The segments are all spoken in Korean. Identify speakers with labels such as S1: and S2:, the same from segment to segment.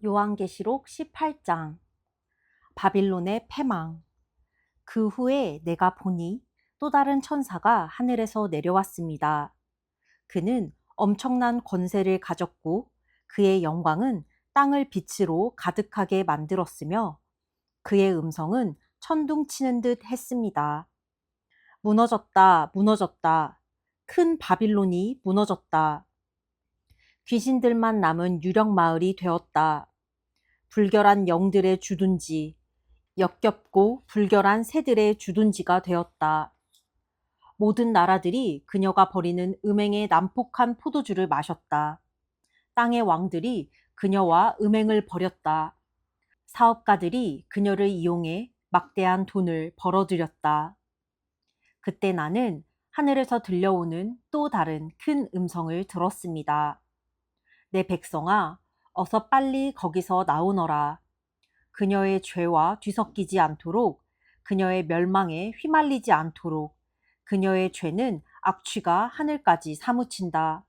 S1: 요한계시록 18장. 바빌론의 패망. 그 후에 내가 보니 또 다른 천사가 하늘에서 내려왔습니다. 그는 엄청난 권세를 가졌고 그의 영광은 땅을 빛으로 가득하게 만들었으며 그의 음성은 천둥치는 듯 했습니다. 무너졌다, 무너졌다. 큰 바빌론이 무너졌다. 귀신들만 남은 유령 마을이 되었다. 불결한 영들의 주둔지, 역겹고 불결한 새들의 주둔지가 되었다. 모든 나라들이 그녀가 버리는 음행의 난폭한 포도주를 마셨다. 땅의 왕들이 그녀와 음행을 벌였다. 사업가들이 그녀를 이용해 막대한 돈을 벌어들였다. 그때 나는 하늘에서 들려오는 또 다른 큰 음성을 들었습니다. 내 백성아, 어서 빨리 거기서 나오너라. 그녀의 죄와 뒤섞이지 않도록, 그녀의 멸망에 휘말리지 않도록, 그녀의 죄는 악취가 하늘까지 사무친다.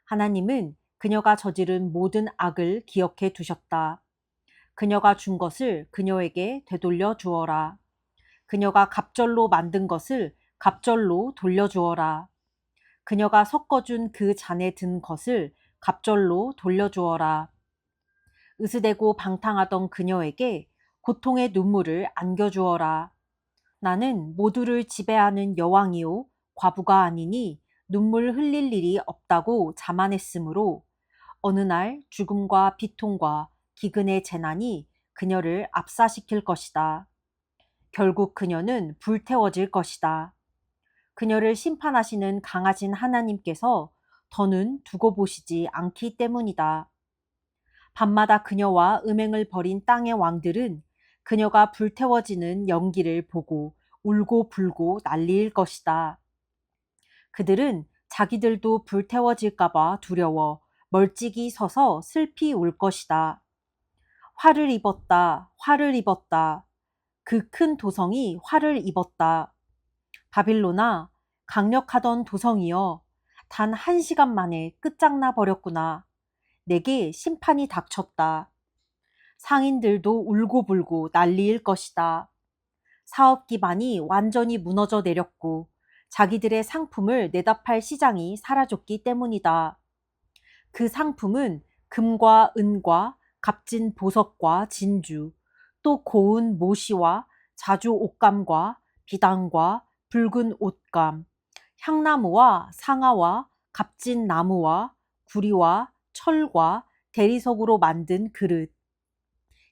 S1: 하나님은 그녀가 저지른 모든 악을 기억해 두셨다. 그녀가 준 것을 그녀에게 되돌려 주어라. 그녀가 갑절로 만든 것을 갑절로 돌려주어라. 그녀가 섞어준 그 잔에 든 것을 갑절로 돌려주어라. 으스대고 방탕하던 그녀에게 고통의 눈물을 안겨주어라. 나는 모두를 지배하는 여왕이요 과부가 아니니 눈물 흘릴 일이 없다고 자만했으므로 어느 날 죽음과 비통과 기근의 재난이 그녀를 압사시킬 것이다. 결국 그녀는 불태워질 것이다. 그녀를 심판하시는 강하신 하나님께서 더는 두고 보시지 않기 때문이다. 밤마다 그녀와 음행을 벌인 땅의 왕들은 그녀가 불태워지는 연기를 보고 울고 불고 난리일 것이다. 그들은 자기들도 불태워질까봐 두려워 멀찍이 서서 슬피 울 것이다. 화를 입었다, 화를 입었다. 그 큰 도성이 화를 입었다. 바빌로나, 강력하던 도성이여, 단 1시간 만에 끝장나 버렸구나. 내게 심판이 닥쳤다. 상인들도 울고불고 난리일 것이다. 사업 기반이 완전히 무너져 내렸고 자기들의 상품을 내다 팔 시장이 사라졌기 때문이다. 그 상품은 금과 은과 값진 보석과 진주, 또 고운 모시와 자주 옷감과 비단과 붉은 옷감, 향나무와 상아와 값진 나무와 구리와 철과 대리석으로 만든 그릇,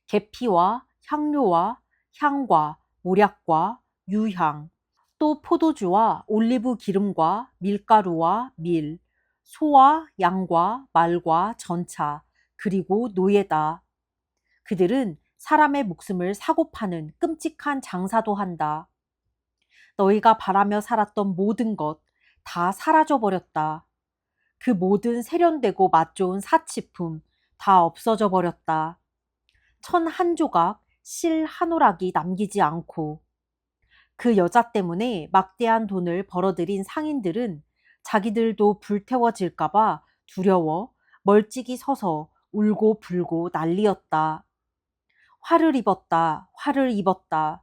S1: 계피와 향료와 향과 모략과 유향, 또 포도주와 올리브 기름과 밀가루와 밀, 소와 양과 말과 전차, 그리고 노예다. 그들은 사람의 목숨을 사고 파는 끔찍한 장사도 한다. 너희가 바라며 살았던 모든 것 다 사라져 버렸다. 그 모든 세련되고 맛 좋은 사치품 다 없어져 버렸다. 천 한 조각, 실 한 오락이 남기지 않고 그 여자 때문에 막대한 돈을 벌어들인 상인들은 자기들도 불태워질까봐 두려워 멀찍이 서서 울고 불고 난리였다. 화를 입었다, 화를 입었다.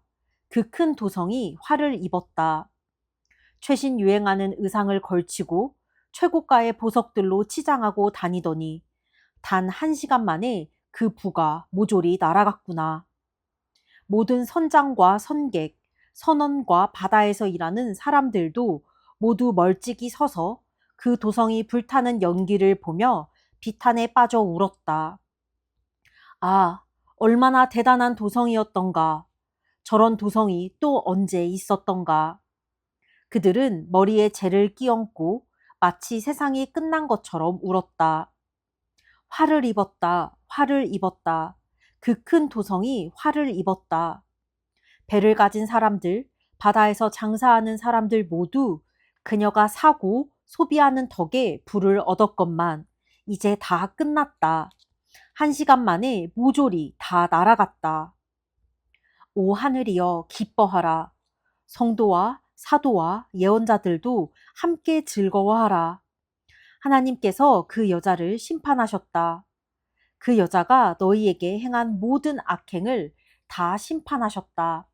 S1: 그 큰 도성이 화를 입었다. 최신 유행하는 의상을 걸치고 최고가의 보석들로 치장하고 다니더니 단 1시간 만에 그 부가 모조리 날아갔구나. 모든 선장과 선객, 선원과 바다에서 일하는 사람들도 모두 멀찍이 서서 그 도성이 불타는 연기를 보며 비탄에 빠져 울었다. 아, 얼마나 대단한 도성이었던가. 저런 도성이 또 언제 있었던가. 그들은 머리에 재를 끼얹고 마치 세상이 끝난 것처럼 울었다. 화를 입었다, 화를 입었다. 그 큰 도성이 화를 입었다. 배를 가진 사람들, 바다에서 장사하는 사람들 모두 그녀가 사고 소비하는 덕에 부를 얻었건만 이제 다 끝났다. 1시간 만에 모조리 다 날아갔다. 오 하늘이여 기뻐하라. 성도와 사도와 예언자들도 함께 즐거워하라. 하나님께서 그 여자를 심판하셨다. 그 여자가 너희에게 행한 모든 악행을 다 심판하셨다.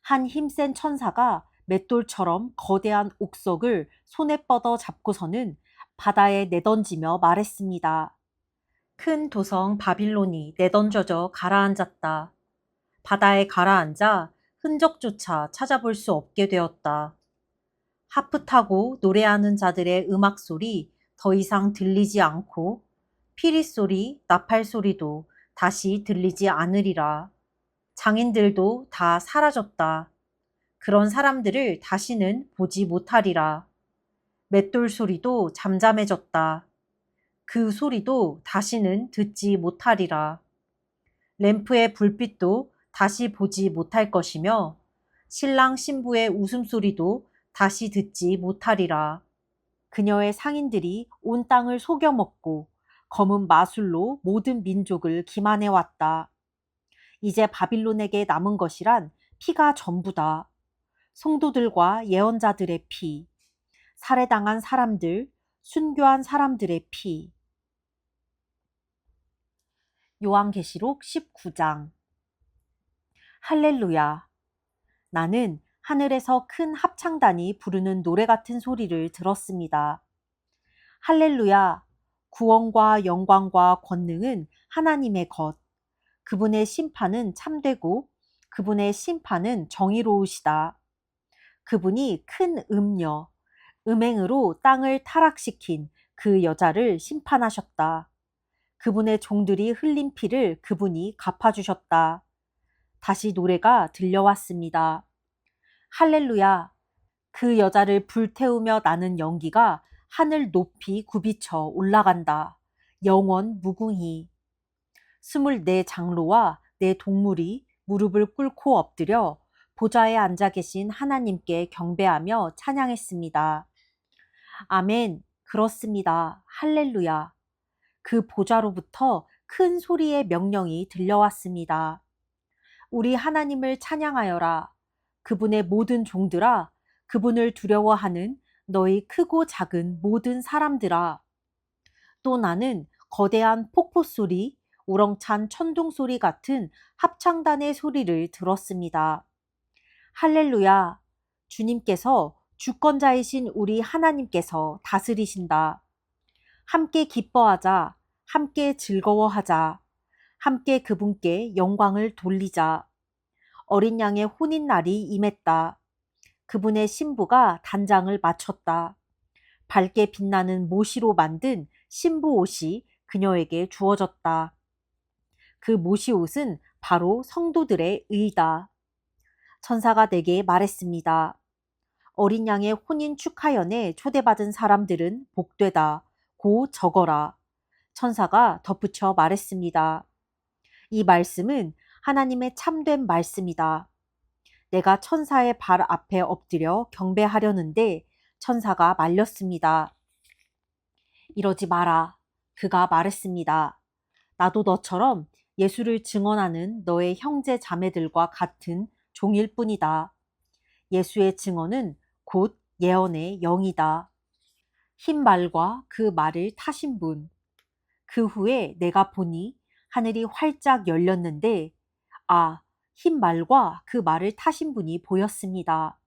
S1: 한 힘센 천사가 맷돌처럼 거대한 옥석을 손에 뻗어 잡고서는 바다에 내던지며 말했습니다. 큰 도성 바빌론이 내던져져 가라앉았다. 바다에 가라앉아 흔적조차 찾아볼 수 없게 되었다. 하프 타고 노래하는 자들의 음악 소리 더 이상 들리지 않고 피리 소리, 나팔 소리도 다시 들리지 않으리라. 장인들도 다 사라졌다. 그런 사람들을 다시는 보지 못하리라. 맷돌 소리도 잠잠해졌다. 그 소리도 다시는 듣지 못하리라. 램프의 불빛도 다시 보지 못할 것이며 신랑 신부의 웃음소리도 다시 듣지 못하리라. 그녀의 상인들이 온 땅을 속여먹고 검은 마술로 모든 민족을 기만해왔다. 이제 바빌론에게 남은 것이란 피가 전부다. 성도들과 예언자들의 피, 살해당한 사람들, 순교한 사람들의 피. 요한계시록 19장. 할렐루야. 나는 하늘에서 큰 합창단이 부르는 노래 같은 소리를 들었습니다. 할렐루야. 구원과 영광과 권능은 하나님의 것. 그분의 심판은 참되고 그분의 심판은 정의로우시다. 그분이 큰 음녀, 음행으로 땅을 타락시킨 그 여자를 심판하셨다. 그분의 종들이 흘린 피를 그분이 갚아주셨다. 다시 노래가 들려왔습니다. 할렐루야. 그 여자를 불태우며 나는 연기가 하늘 높이 굽이쳐 올라간다. 영원 무궁히. 24장로와 네 동물이 무릎을 꿇고 엎드려 보좌에 앉아 계신 하나님께 경배하며 찬양했습니다. 아멘. 그렇습니다. 할렐루야. 그 보좌로부터 큰 소리의 명령이 들려왔습니다. 우리 하나님을 찬양하여라. 그분의 모든 종들아, 그분을 두려워하는 너희 크고 작은 모든 사람들아. 또 나는 거대한 폭포 소리, 우렁찬 천둥 소리 같은 합창단의 소리를 들었습니다. 할렐루야. 주님께서 주권자이신 우리 하나님께서 다스리신다. 함께 기뻐하자. 함께 즐거워하자. 함께 그분께 영광을 돌리자. 어린 양의 혼인날이 임했다. 그분의 신부가 단장을 마쳤다. 밝게 빛나는 모시로 만든 신부 옷이 그녀에게 주어졌다. 그 모시 옷은 바로 성도들의 의다. 천사가 내게 말했습니다. 어린 양의 혼인 축하연에 초대받은 사람들은 복되다. 고 적어라. 천사가 덧붙여 말했습니다. 이 말씀은 하나님의 참된 말씀이다. 내가 천사의 발 앞에 엎드려 경배하려는데 천사가 말렸습니다. 이러지 마라. 그가 말했습니다. 나도 너처럼 예수를 증언하는 너의 형제 자매들과 같은 종일 뿐이다. 예수의 증언은 곧 예언의 영이다. 흰 말과 그 말을 타신 분. 그 후에 내가 보니 하늘이 활짝 열렸는데 흰 말과 그 말을 타신 분이 보였습니다.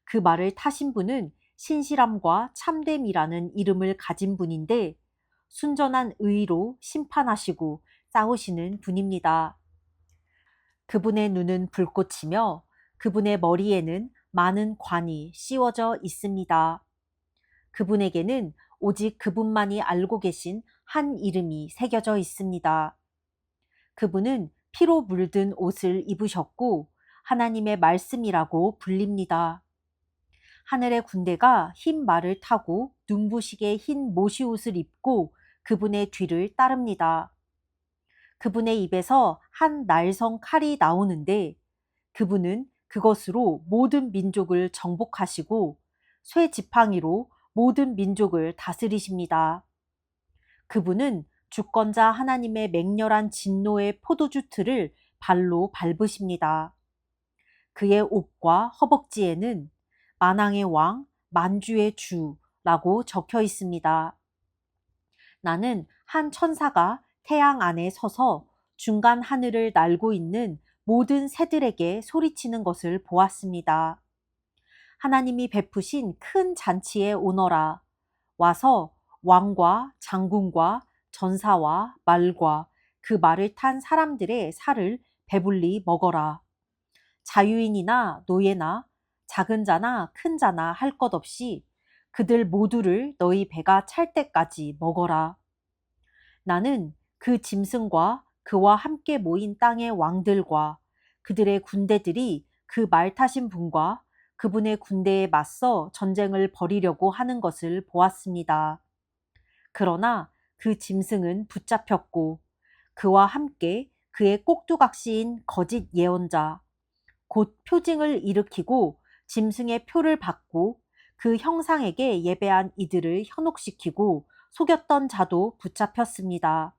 S1: 그 말을 타신 분은 신실함과 참됨이라는 이름을 가진 분인데 순전한 의로 심판하시고 싸우시는 분입니다. 그분의 눈은 불꽃이며 그분의 머리에는 많은 관이 씌워져 있습니다. 그분에게는 오직 그분만이 알고 계신 한 이름이 새겨져 있습니다. 그분은 피로 물든 옷을 입으셨고 하나님의 말씀이라고 불립니다. 하늘의 군대가 흰 말을 타고 눈부시게 흰 모시옷을 입고 그분의 뒤를 따릅니다. 그분의 입에서 한 날성 칼이 나오는데 그분은 그것으로 모든 민족을 정복하시고 쇠 지팡이로 모든 민족을 다스리십니다. 그분은 주권자 하나님의 맹렬한 진노의 포도주 틀을 발로 밟으십니다. 그의 옷과 허벅지에는 만왕의 왕, 만주의 주라고 적혀 있습니다. 나는 한 천사가 태양 안에 서서 중간 하늘을 날고 있는 모든 새들에게 소리치는 것을 보았습니다. 하나님이 베푸신 큰 잔치에 오너라. 와서 왕과 장군과 전사와 말과 그 말을 탄 사람들의 살을 배불리 먹어라. 자유인이나 노예나 작은 자나 큰 자나 할 것 없이 그들 모두를 너희 배가 찰 때까지 먹어라. 나는 그 짐승과 그와 함께 모인 땅의 왕들과 그들의 군대들이 그 말 타신 분과 그분의 군대에 맞서 전쟁을 벌이려고 하는 것을 보았습니다. 그러나 그 짐승은 붙잡혔고 그와 함께 그의 꼭두각시인 거짓 예언자, 곧 표징을 일으키고 짐승의 표를 받고 그 형상에게 예배한 이들을 현혹시키고 속였던 자도 붙잡혔습니다.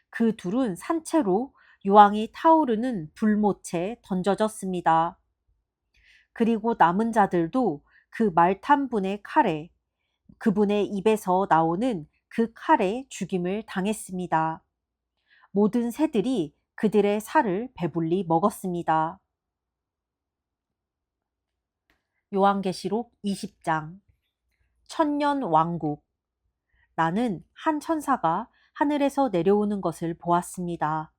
S1: 그 둘은 산채로 유황이 타오르는 불못에 던져졌습니다. 그리고 남은 자들도 그 말 탄 분의 칼에 그분의 입에서 나오는 그 칼에 죽임을 당했습니다. 모든 새들이 그들의 살을 배불리 먹었습니다. 요한계시록 20장 천년 왕국. 나는 한 천사가 하늘에서 내려오는 것을 보았습니다.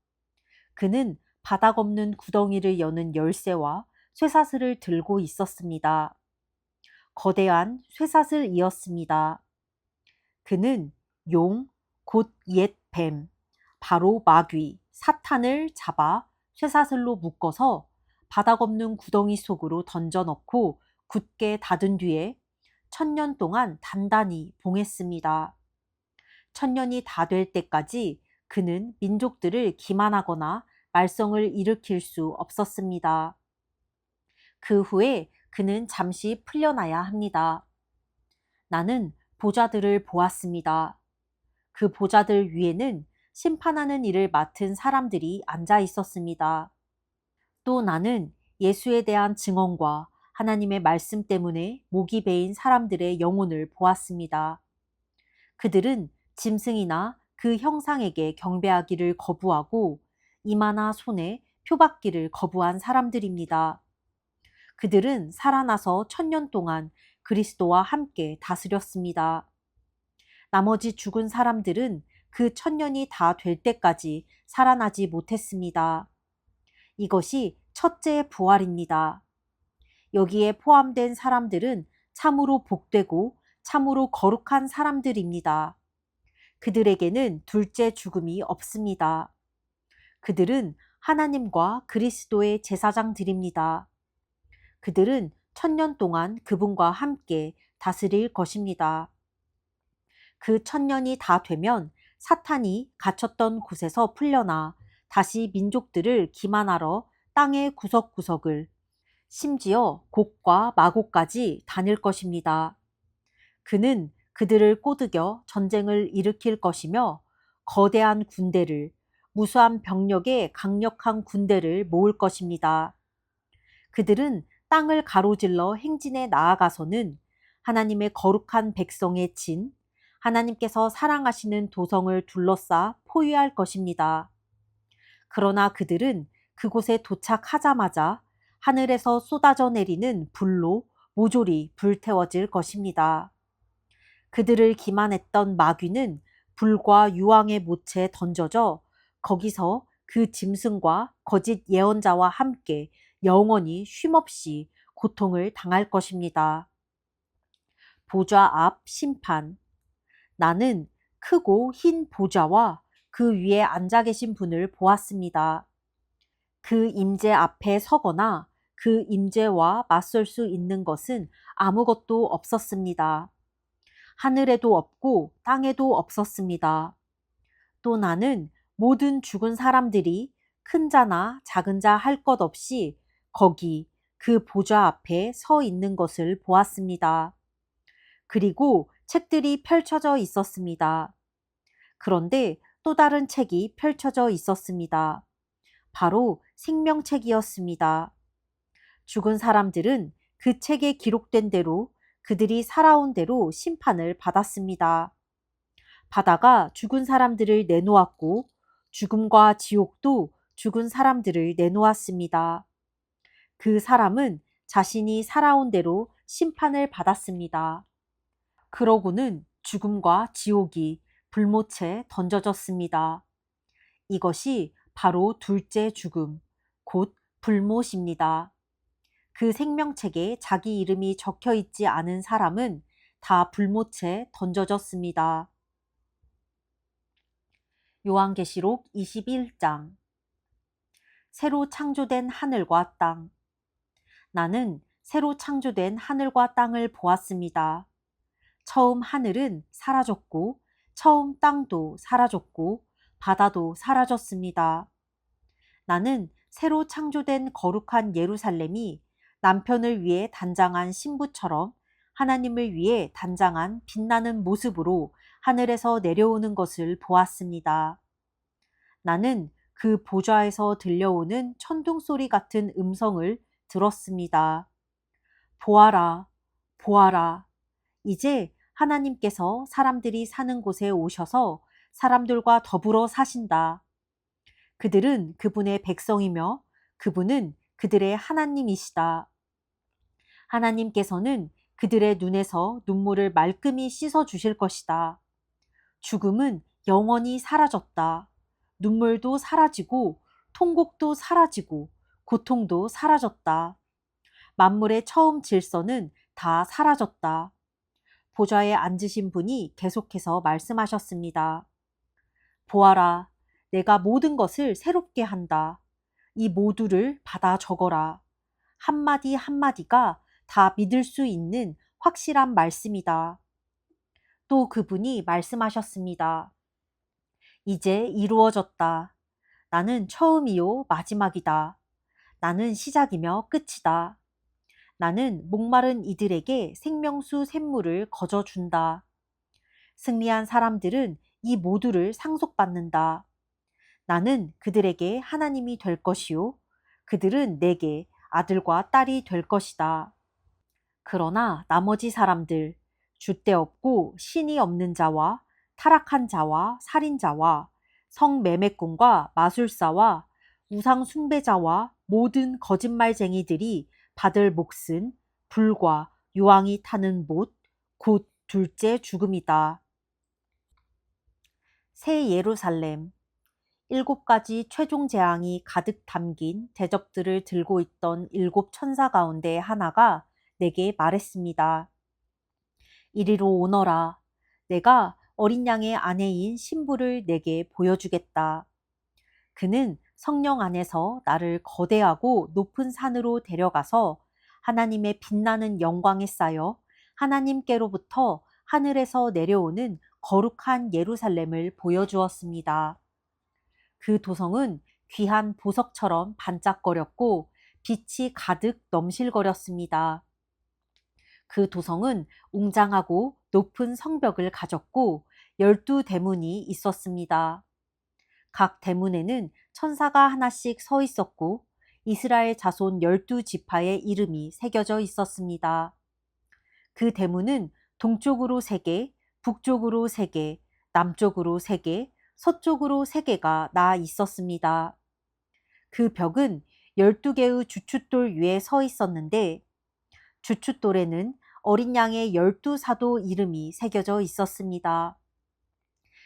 S1: 그는 바닥 없는 구덩이를 여는 열쇠와 쇠사슬을 들고 있었습니다. 거대한 쇠사슬이었습니다. 그는 용, 곧 옛 뱀, 바로 마귀, 사탄을 잡아 쇠사슬로 묶어서 바닥 없는 구덩이 속으로 던져넣고 굳게 닫은 뒤에 천년 동안 단단히 봉했습니다. 천년이 다 될 때까지 그는 민족들을 기만하거나 말썽을 일으킬 수 없었습니다. 그 후에 그는 잠시 풀려나야 합니다. 나는 보좌들을 보았습니다. 그 보좌들 위에는 심판하는 일을 맡은 사람들이 앉아 있었습니다. 또 나는 예수에 대한 증언과 하나님의 말씀 때문에 목이 베인 사람들의 영혼을 보았습니다. 그들은 짐승이나 그 형상에게 경배하기를 거부하고 이마나 손에 표받기를 거부한 사람들입니다. 그들은 살아나서 천년 동안 그리스도와 함께 다스렸습니다. 나머지 죽은 사람들은 그 천년이 다 될 때까지 살아나지 못했습니다. 이것이 첫째 부활입니다. 여기에 포함된 사람들은 참으로 복되고 참으로 거룩한 사람들입니다. 그들에게는 둘째 죽음이 없습니다. 그들은 하나님과 그리스도의 제사장들입니다. 그들은 천년 동안 그분과 함께 다스릴 것입니다. 그 천년이 다 되면 사탄이 갇혔던 곳에서 풀려나 다시 민족들을 기만하러 땅의 구석구석을 심지어 곡과 마곡까지 다닐 것입니다. 그는 그들을 꼬드겨 전쟁을 일으킬 것이며 거대한 군대를 무수한 병력의 강력한 군대를 모을 것입니다. 그들은 땅을 가로질러 행진에 나아가서는 하나님의 거룩한 백성의 진, 하나님께서 사랑하시는 도성을 둘러싸 포위할 것입니다. 그러나 그들은 그곳에 도착하자마자 하늘에서 쏟아져 내리는 불로 모조리 불태워질 것입니다. 그들을 기만했던 마귀는 불과 유황의 못에 던져져 거기서 그 짐승과 거짓 예언자와 함께 영원히 쉼없이 고통을 당할 것입니다. 보좌 앞 심판. 나는 크고 흰 보좌와 그 위에 앉아 계신 분을 보았습니다. 그 임재 앞에 서거나 그 임재와 맞설 수 있는 것은 아무것도 없었습니다. 하늘에도 없고 땅에도 없었습니다. 또 나는 모든 죽은 사람들이 큰 자나 작은 자 할 것 없이 거기 그 보좌 앞에 서 있는 것을 보았습니다. 그리고 책들이 펼쳐져 있었습니다. 그런데 또 다른 책이 펼쳐져 있었습니다. 바로 생명책이었습니다. 죽은 사람들은 그 책에 기록된 대로 그들이 살아온 대로 심판을 받았습니다. 바다가 죽은 사람들을 내놓았고 죽음과 지옥도 죽은 사람들을 내놓았습니다. 그 사람은 자신이 살아온 대로 심판을 받았습니다. 그러고는 죽음과 지옥이 불못에 던져졌습니다. 이것이 바로 둘째 죽음, 곧 불못입니다. 그 생명책에 자기 이름이 적혀 있지 않은 사람은 다 불못에 던져졌습니다. 요한계시록 21장. 새로 창조된 하늘과 땅. 나는 새로 창조된 하늘과 땅을 보았습니다. 처음 하늘은 사라졌고 처음 땅도 사라졌고 바다도 사라졌습니다. 나는 새로 창조된 거룩한 예루살렘이 남편을 위해 단장한 신부처럼 하나님을 위해 단장한 빛나는 모습으로 하늘에서 내려오는 것을 보았습니다. 나는 그 보좌에서 들려오는 천둥 소리 같은 음성을 들었습니다. 보아라, 보아라. 이제 하나님께서 사람들이 사는 곳에 오셔서 사람들과 더불어 사신다. 그들은 그분의 백성이며 그분은 그들의 하나님이시다. 하나님께서는 그들의 눈에서 눈물을 말끔히 씻어 주실 것이다. 죽음은 영원히 사라졌다. 눈물도 사라지고 통곡도 사라지고 고통도 사라졌다. 만물의 처음 질서는 다 사라졌다. 보좌에 앉으신 분이 계속해서 말씀하셨습니다. 보아라, 내가 모든 것을 새롭게 한다. 이 모두를 받아 적어라. 한마디 한마디가 다 믿을 수 있는 확실한 말씀이다. 또 그분이 말씀하셨습니다. 이제 이루어졌다. 나는 처음이요 마지막이다. 나는 시작이며 끝이다. 나는 목마른 이들에게 생명수 샘물을 거저준다. 승리한 사람들은 이 모두를 상속받는다. 나는 그들에게 하나님이 될 것이요. 그들은 내게 아들과 딸이 될 것이다. 그러나 나머지 사람들, 줏대 없고 신이 없는 자와 타락한 자와 살인자와 성매매꾼과 마술사와 우상 숭배자와 모든 거짓말쟁이들이 받을 몫은 불과 유황이 타는 못, 곧 둘째 죽음이다. 새 예루살렘. 7가지 최종 재앙이 가득 담긴 대접들을 들고 있던 7천사 가운데 하나가 내게 말했습니다. 이리로 오너라. 내가 어린 양의 아내인 신부를 내게 보여주겠다. 그는 성령 안에서 나를 거대하고 높은 산으로 데려가서 하나님의 빛나는 영광에 쌓여 하나님께로부터 하늘에서 내려오는 거룩한 예루살렘을 보여주었습니다. 그 도성은 귀한 보석처럼 반짝거렸고 빛이 가득 넘실거렸습니다. 그 도성은 웅장하고 높은 성벽을 가졌고 12대문이 있었습니다. 각 대문에는 천사가 하나씩 서 있었고 이스라엘 자손 12지파의 이름이 새겨져 있었습니다. 그 대문은 동쪽으로 3개, 북쪽으로 3개, 남쪽으로 3개, 서쪽으로 3개가 나 있었습니다. 그 벽은 12개의 주춧돌 위에 서 있었는데 주춧돌에는 어린 양의 12사도 이름이 새겨져 있었습니다.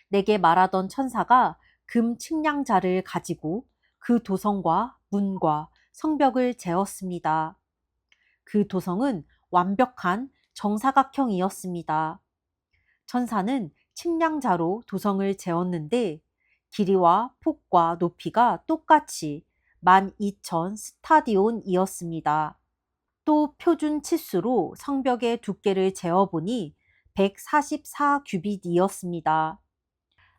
S1: 내게 말하던 천사가 금 측량자를 가지고 그 도성과 문과 성벽을 재었습니다. 그 도성은 완벽한 정사각형이었습니다. 천사는 측량자로 도성을 재었는데 길이와 폭과 높이가 똑같이 12,000 스타디온이었습니다. 또 표준 치수로 성벽의 두께를 재어보니 144 규빗이었습니다.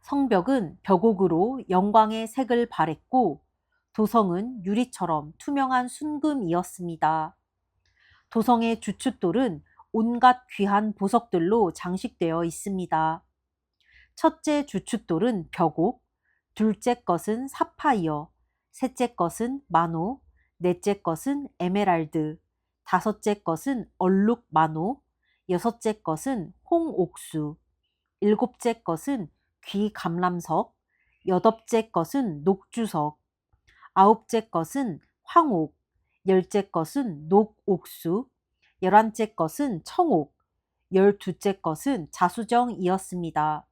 S1: 성벽은 벽옥으로 영광의 색을 발했고 도성은 유리처럼 투명한 순금이었습니다. 도성의 주춧돌은 온갖 귀한 보석들로 장식되어 있습니다. 첫째 주춧돌은 벽옥, 둘째 것은 사파이어, 셋째 것은 마노, 넷째 것은 에메랄드, 다섯째 것은 얼룩 마노, 여섯째 것은 홍옥수, 일곱째 것은 귀감람석, 여덟째 것은 녹주석, 아홉째 것은 황옥, 열째 것은 녹옥수, 열한째 것은 청옥, 열두째 것은 자수정이었습니다.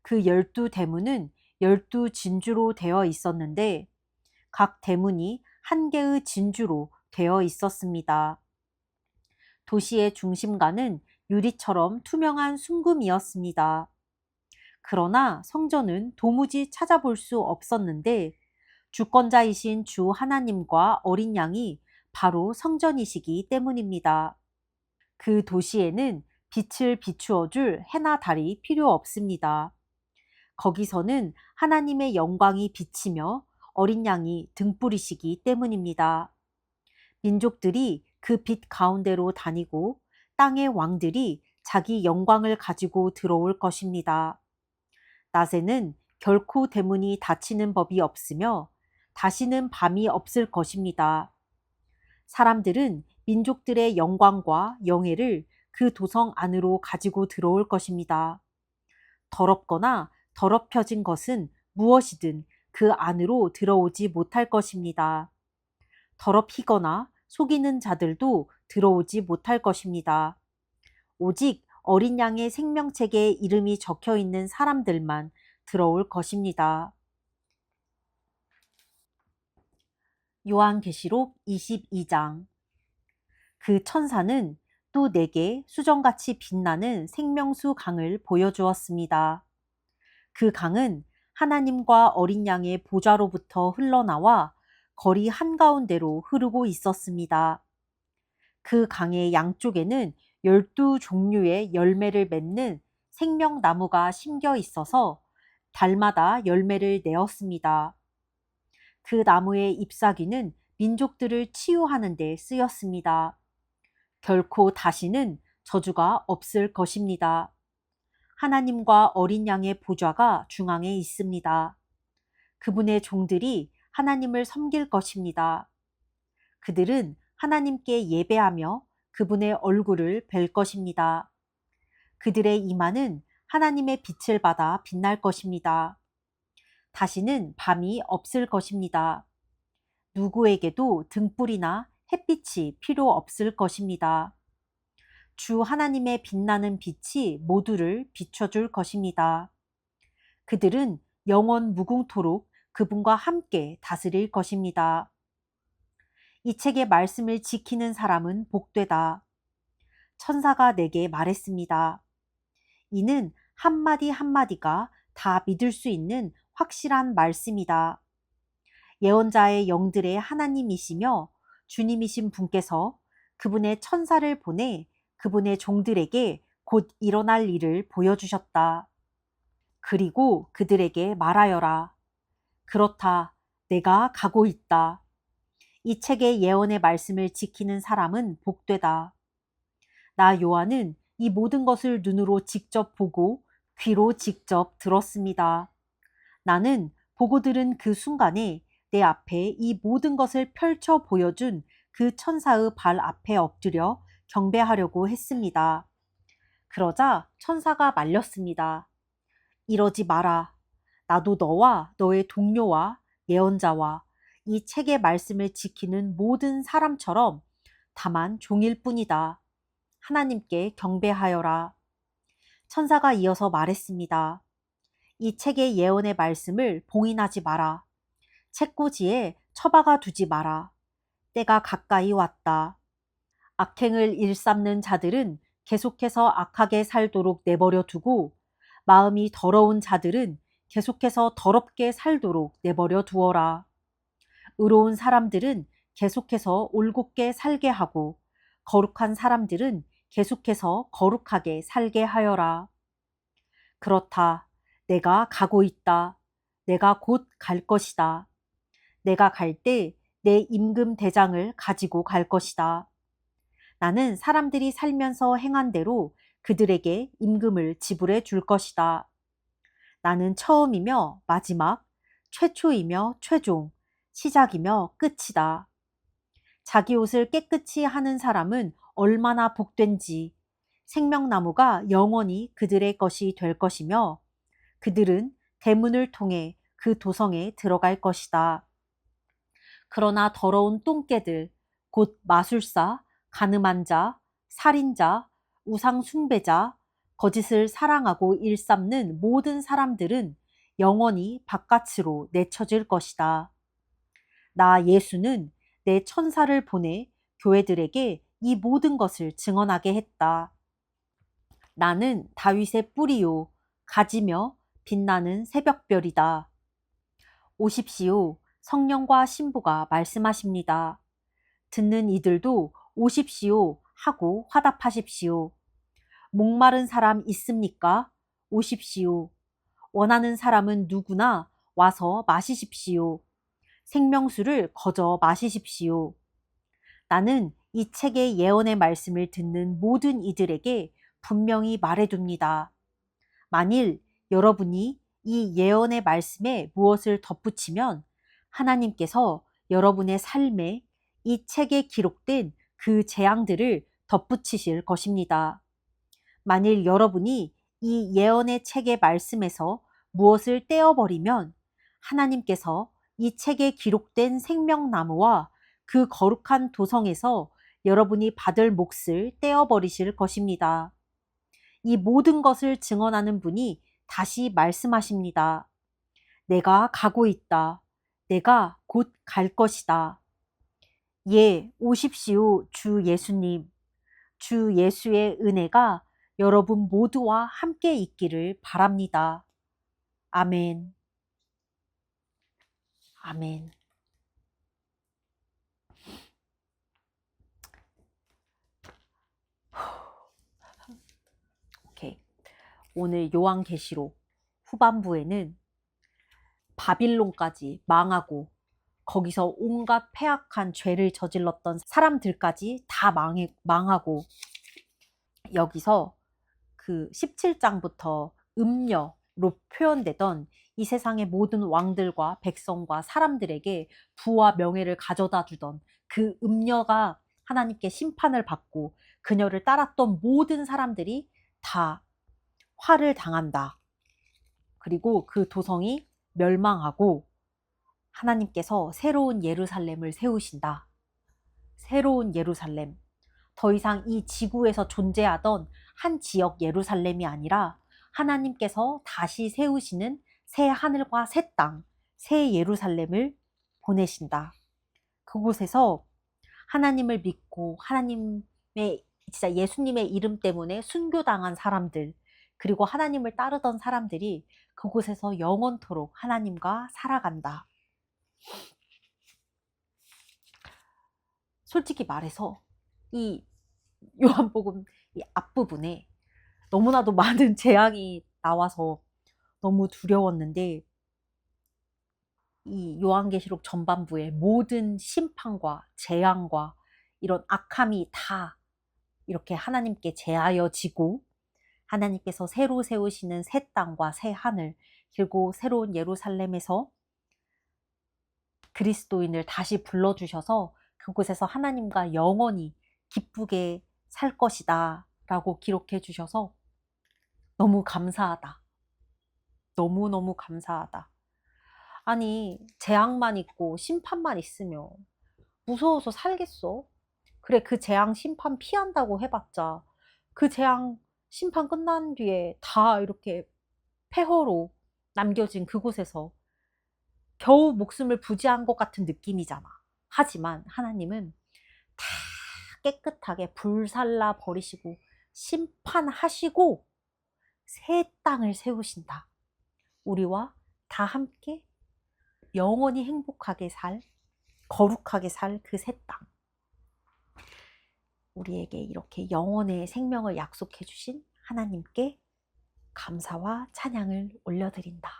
S1: 그 12대문은 12진주로 되어 있었는데 각 대문이 한 개의 진주로 되어 있었습니다. 도시의 중심가는 유리처럼 투명한 순금이었습니다. 그러나 성전은 도무지 찾아볼 수 없었는데 주권자이신 주 하나님과 어린 양이 바로 성전이시기 때문입니다. 그 도시에는 빛을 비추어 줄 해나 달이 필요 없습니다. 거기서는 하나님의 영광이 비치며 어린 양이 등불이시기 때문입니다. 민족들이 그 빛 가운데로 다니고 땅의 왕들이 자기 영광을 가지고 들어올 것입니다. 낮에는 결코 대문이 닫히는 법이 없으며 다시는 밤이 없을 것입니다. 사람들은 민족들의 영광과 영예를 그 도성 안으로 가지고 들어올 것입니다. 더럽거나 더럽혀진 것은 무엇이든 그 안으로 들어오지 못할 것입니다. 더럽히거나 속이는 자들도 들어오지 못할 것입니다. 오직 어린 양의 생명책에 이름이 적혀 있는 사람들만 들어올 것입니다. 요한계시록 22장. 그 천사는 또 내게 수정같이 빛나는 생명수 강을 보여주었습니다. 그 강은 하나님과 어린 양의 보좌로부터 흘러나와 거리 한가운데로 흐르고 있었습니다. 그 강의 양쪽에는 12종류의 열매를 맺는 생명나무가 심겨 있어서 달마다 열매를 내었습니다. 그 나무의 잎사귀는 민족들을 치유하는 데 쓰였습니다. 결코 다시는 저주가 없을 것입니다. 하나님과 어린 양의 보좌가 중앙에 있습니다. 그분의 종들이 하나님을 섬길 것입니다. 그들은 하나님께 예배하며 그분의 얼굴을 뵐 것입니다. 그들의 이마는 하나님의 빛을 받아 빛날 것입니다. 다시는 밤이 없을 것입니다. 누구에게도 등불이나 햇빛이 필요 없을 것입니다. 주 하나님의 빛나는 빛이 모두를 비춰줄 것입니다. 그들은 영원 무궁토록 그분과 함께 다스릴 것입니다. 이 책의 말씀을 지키는 사람은 복되다. 천사가 내게 말했습니다. 이는 한마디 한마디가 다 믿을 수 있는 확실한 말씀이다. 예언자의 영들의 하나님이시며 주님이신 분께서 그분의 천사를 보내 그분의 종들에게 곧 일어날 일을 보여주셨다. 그리고 그들에게 말하여라. 그렇다. 내가 가고 있다. 이 책의 예언의 말씀을 지키는 사람은 복되다. 나 요한은 이 모든 것을 눈으로 직접 보고 귀로 직접 들었습니다. 나는 보고 들은 그 순간에 내 앞에 이 모든 것을 펼쳐 보여준 그 천사의 발 앞에 엎드려 경배하려고 했습니다. 그러자 천사가 말렸습니다. 이러지 마라. 나도 너와 너의 동료와 예언자와 이 책의 말씀을 지키는 모든 사람처럼 다만 종일 뿐이다. 하나님께 경배하여라. 천사가 이어서 말했습니다. 이 책의 예언의 말씀을 봉인하지 마라. 책꽂이에 처박아 두지 마라. 때가 가까이 왔다. 악행을 일삼는 자들은 계속해서 악하게 살도록 내버려 두고 마음이 더러운 자들은 계속해서 더럽게 살도록 내버려 두어라. 의로운 사람들은 계속해서 올곧게 살게 하고 거룩한 사람들은 계속해서 거룩하게 살게 하여라. 그렇다. 내가 가고 있다. 내가 곧 갈 것이다. 내가 갈 때 내 임금 대장을 가지고 갈 것이다. 나는 사람들이 살면서 행한 대로 그들에게 임금을 지불해 줄 것이다. 나는 처음이며 마지막, 최초이며 최종, 시작이며 끝이다. 자기 옷을 깨끗이 하는 사람은 얼마나 복된지 생명나무가 영원히 그들의 것이 될 것이며 그들은 대문을 통해 그 도성에 들어갈 것이다. 그러나 더러운 똥개들, 곧 마술사, 간음한 자, 살인자, 우상 숭배자, 거짓을 사랑하고 일삼는 모든 사람들은 영원히 바깥으로 내쳐질 것이다. 나 예수는 내 천사를 보내 교회들에게 이 모든 것을 증언하게 했다. 나는 다윗의 뿌리요 가지며 빛나는 새벽별이다. 오십시오. 성령과 신부가 말씀하십니다. 듣는 이들도 오십시오 하고 화답하십시오. 목마른 사람 있습니까? 오십시오. 원하는 사람은 누구나 와서 마시십시오. 생명수를 거저 마시십시오. 나는 이 책의 예언의 말씀을 듣는 모든 이들에게 분명히 말해둡니다. 만일 여러분이 이 예언의 말씀에 무엇을 덧붙이면 하나님께서 여러분의 삶에 이 책에 기록된 그 재앙들을 덧붙이실 것입니다. 만일 여러분이 이 예언의 책의 말씀에서 무엇을 떼어버리면 하나님께서 이 책에 기록된 생명나무와 그 거룩한 도성에서 여러분이 받을 몫을 떼어버리실 것입니다. 이 모든 것을 증언하는 분이 다시 말씀하십니다. 내가 가고 있다. 내가 곧 갈 것이다. 예, 오십시오, 주 예수님. 주 예수의 은혜가 여러분 모두와 함께 있기를 바랍니다. 아멘. 아멘. 오케이. 오늘 요한계시록 후반부에는 바빌론까지 망하고 거기서 온갖 패악한 죄를 저질렀던 사람들까지 다 망하고 여기서 그 17장부터 음녀로 표현되던 이 세상의 모든 왕들과 백성과 사람들에게 부와 명예를 가져다 주던 그 음녀가 하나님께 심판을 받고 그녀를 따랐던 모든 사람들이 다 화를 당한다. 그리고 그 도성이 멸망하고 하나님께서 새로운 예루살렘을 세우신다. 새로운 예루살렘. 더 이상 이 지구에서 존재하던 한 지역 예루살렘이 아니라 하나님께서 다시 세우시는 새 하늘과 새 땅, 새 예루살렘을 보내신다. 그곳에서 하나님을 믿고 하나님의 진짜 예수님의 이름 때문에 순교당한 사람들, 그리고 하나님을 따르던 사람들이 그곳에서 영원토록 하나님과 살아간다. 솔직히 말해서 이 요한복음 이 앞부분에 너무나도 많은 재앙이 나와서 너무 두려웠는데 이 요한계시록 전반부에 모든 심판과 재앙과 이런 악함이 다 이렇게 하나님께 제하여지고 하나님께서 새로 세우시는 새 땅과 새 하늘 그리고 새로운 예루살렘에서 그리스도인을 다시 불러주셔서 그곳에서 하나님과 영원히 기쁘게 살 것이다 라고 기록해 주셔서 너무 감사하다. 너무너무 감사하다. 아니 재앙만 있고 심판만 있으면 무서워서 살겠어? 그래 그 재앙 심판 피한다고 해봤자 그 재앙 심판 끝난 뒤에 다 이렇게 폐허로 남겨진 그곳에서 겨우 목숨을 부지한 것 같은 느낌이잖아. 하지만 하나님은 다 깨끗하게 불살라 버리시고 심판하시고 새 땅을 세우신다. 우리와 다 함께 영원히 행복하게 살, 거룩하게 살 그 새 땅. 우리에게 이렇게 영원의 생명을 약속해 주신 하나님께 감사와 찬양을 올려드린다.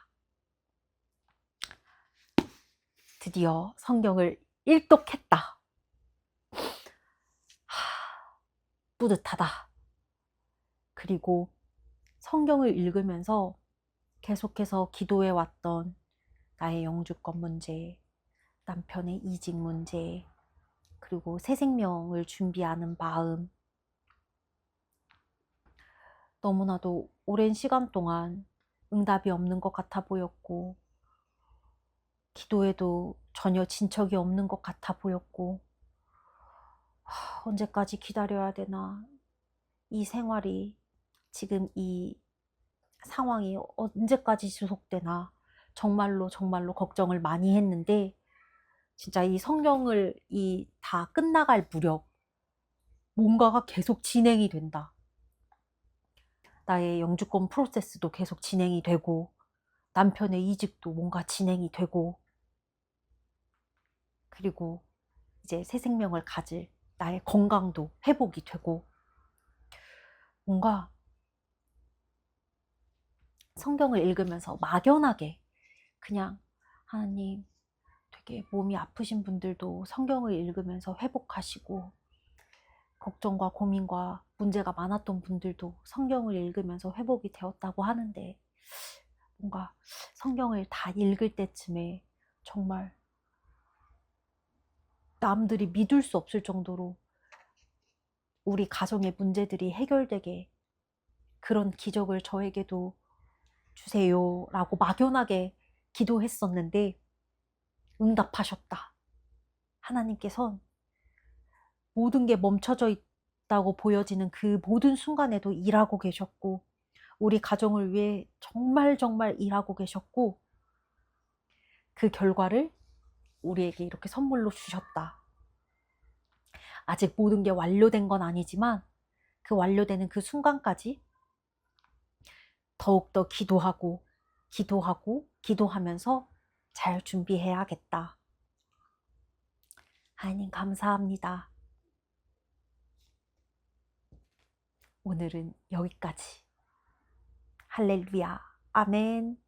S1: 드디어 성경을 일독했다. 뿌듯하다. 그리고 성경을 읽으면서 계속해서 기도해 왔던 나의 영주권 문제, 남편의 이직 문제, 그리고 새 생명을 준비하는 마음. 너무나도 오랜 시간 동안 응답이 없는 것 같아 보였고, 기도에도 전혀 진척이 없는 것 같아 보였고, 언제까지 기다려야 되나? 이 생활이, 지금 이 상황이 언제까지 지속되나? 정말로 정말로 걱정을 많이 했는데, 진짜 이 성경을 다 끝나갈 무렵 뭔가가 계속 진행이 된다. 나의 영주권 프로세스도 계속 진행이 되고, 남편의 이직도 뭔가 진행이 되고, 그리고 이제 새 생명을 가질 나의 건강도 회복이 되고, 뭔가 성경을 읽으면서 막연하게 그냥 하나님, 되게 몸이 아프신 분들도 성경을 읽으면서 회복하시고, 걱정과 고민과 문제가 많았던 분들도 성경을 읽으면서 회복이 되었다고 하는데, 뭔가 성경을 다 읽을 때쯤에 정말 남들이 믿을 수 없을 정도로 우리 가정의 문제들이 해결되게 그런 기적을 저에게도 주세요 라고 막연하게 기도했었는데, 응답하셨다. 하나님께선 모든 게 멈춰져 있다고 보여지는 그 모든 순간에도 일하고 계셨고, 우리 가정을 위해 정말 정말 일하고 계셨고, 그 결과를 우리에게 이렇게 선물로 주셨다. 아직 모든 게 완료된 건 아니지만 그 완료되는 그 순간까지 더욱더 기도하고 기도하고 기도하면서 잘 준비해야겠다. 하나님 감사합니다. 오늘은 여기까지. 할렐루야. 아멘.